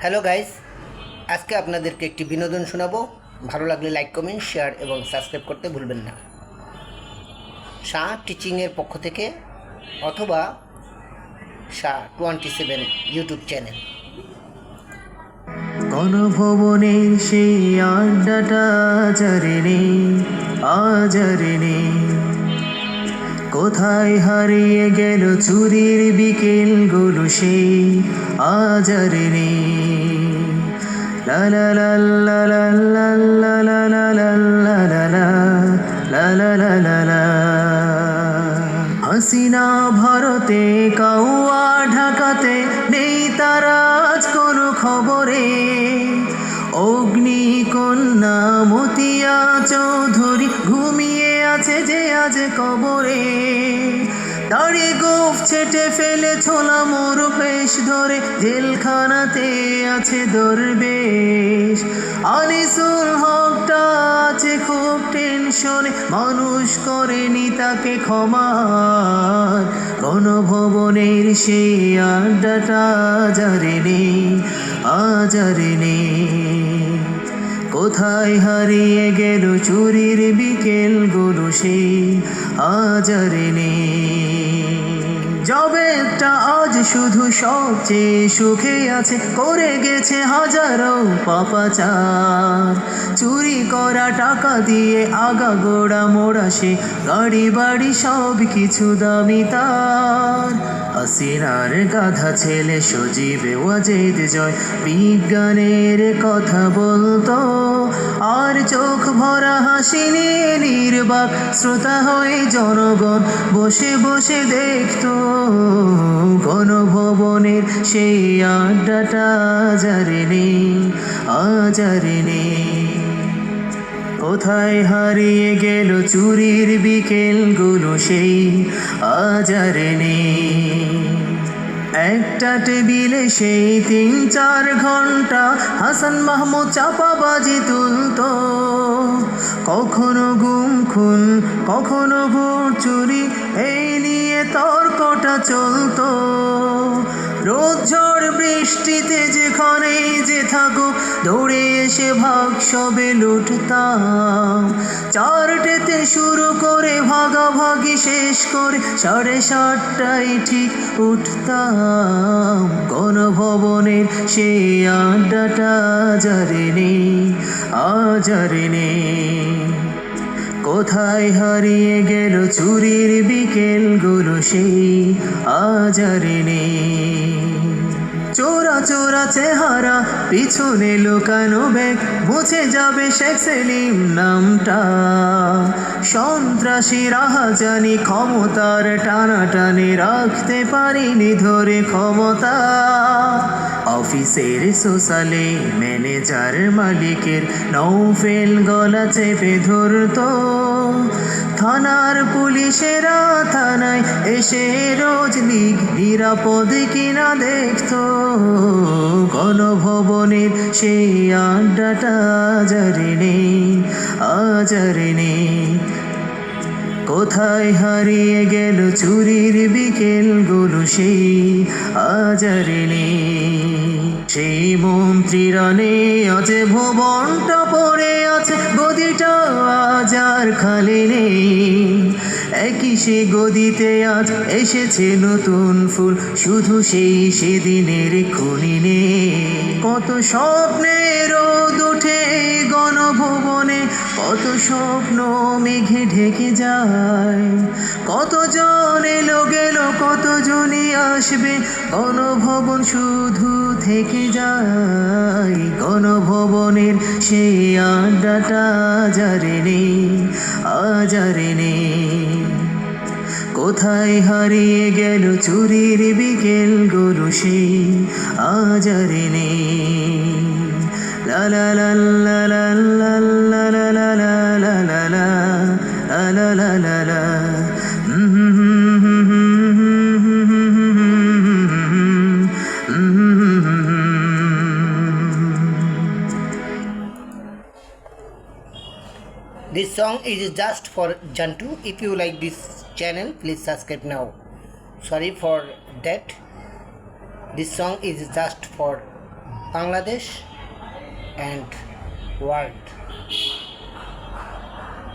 Hello guys, আজকে আপনাদেরকে একটি বিনোদন শোনাবো। ভালো লাগলে লাইক, কমেন্ট, শেয়ার এবং সাবস্ক্রাইব করতে ভুলবেন না। শাহ টিচিংয়ের পক্ষ থেকে অথবা শাহ 27 ইউটিউব চ্যানেল। গণভবনের সেই আড্ডাটা আজারে কোথায় হারিয়ে গেল চুরির বিকেলগুলো সেই আজারে লা লা লা লা লা লা লা লা লা লা লা লা লা লা লা লা। হাসিনা ভারতে, কাউয়া ঢাকাতে, নেই তারা আজ কোনো খবরে। অগ্নিকন্যা মতিয়া চৌধুরী ঘুমিয়ে আছে যে আজ কবরে। দাড়ি গোফ ছেটে ফেলে ছোলা মোর বেশ ধরে জেলখানাতে আছে দরবেশ। আনিসুল হকটা আছে খুব টেনশনে, মানুষ করেনি তাকে ক্ষমা। গণভবনের সেই আড্ডাটা আজারে কোথায় হারিয়ে গেল চুরির বিকেলগুলো সেই আজারে জবেটা আজ শুধু সবচেয়ে সুখে আছে, করে গেছে হাজারো পাপাচার। চুরি করা টাকা দিয়ে আগাগোড়া মোড়া সে গাড়ি বাড়ি সব কিছু দামি তার। হাসিনার গাধা ছেলে সজীব ওয়াজেদ জয় বিজ্ঞানের কথা বলতো, আর চোখ ভরা হাসি নিয়ে নির্বাক শ্রোতা হয়ে জনগণ বসে বসে দেখতো। গণভবনের সেই আড্ডাটা আজারে কোথায় হারিয়ে গেল চুরির বিকেলগুলো সেই আজারে একটা টেবিলে সেই 3-4 ঘন্টা হাসান মাহমুদ চাপাবাজি তুলতো। কখনো গুম খুন, কখনো ভোট চুরি, এই নিয়ে তর্কটা চলতো। রোদ ঝড় বৃষ্টিতে যেখানেই যে থাকুক দৌড়ে এসে ভাগ সবে লুটতাম। 4টেতে শুরু করে ভাগাভাগি শেষ করে 7:30টায় ঠিক উঠতাম। গণভবনের সেই আড্ডাটা আজারে কোথায় হারিয়ে গেল চুরির বিকেলগুলো সেই আজারে চোরা চোরা চেহারা, পিছনে লুকানো ব্যাগ, মুছে যাবে শেখ সেলিম নামটা। সন্ত্রাসী রাহাজানি ক্ষমতার টানাটানি রাখতে পারিনি ধরে ক্ষমতা। অফিসের সোশ্যালে ম্যানেজার মালিকের নৌফেল গলা চেপে ধরতো। থানার পুলিশেরা থানায় এসে রোজ নিরাপদ কিনা দেখতো। গণভবনের সেই আড্ডাটা আজারে কোথায় হারিয়ে গেল চুরির বিকেলগুলো সেই আজারে সেই মন্ত্রীরা নেই আজ ভবনটা পড়ে আছে, গদিটা আজ আর খালি নেই। একই সে গদিতে আজ এসেছে নতুন ফুল, শুধু সেই সেদিনের খুনি নেই। কত স্বপ্নের রোদ ওঠে গণভবনে, কত স্বপ্ন মেঘে ঢেকে যায়। কতজন এলো গেল, কতজনই আসবে, গণভবন শুধু থেকে যায়। গণভবনের সেই আড্ডাটা আজারে কোথায় হারিয়ে গেল চুরির বিকেলগুলো সেই আজারে লা লা লা লা লা লা লা লা লা লা লা লা লা লা লা। This song is just for Jantu. If you like this channel, please subscribe now. Sorry for that. This song is just for Bangladesh and world.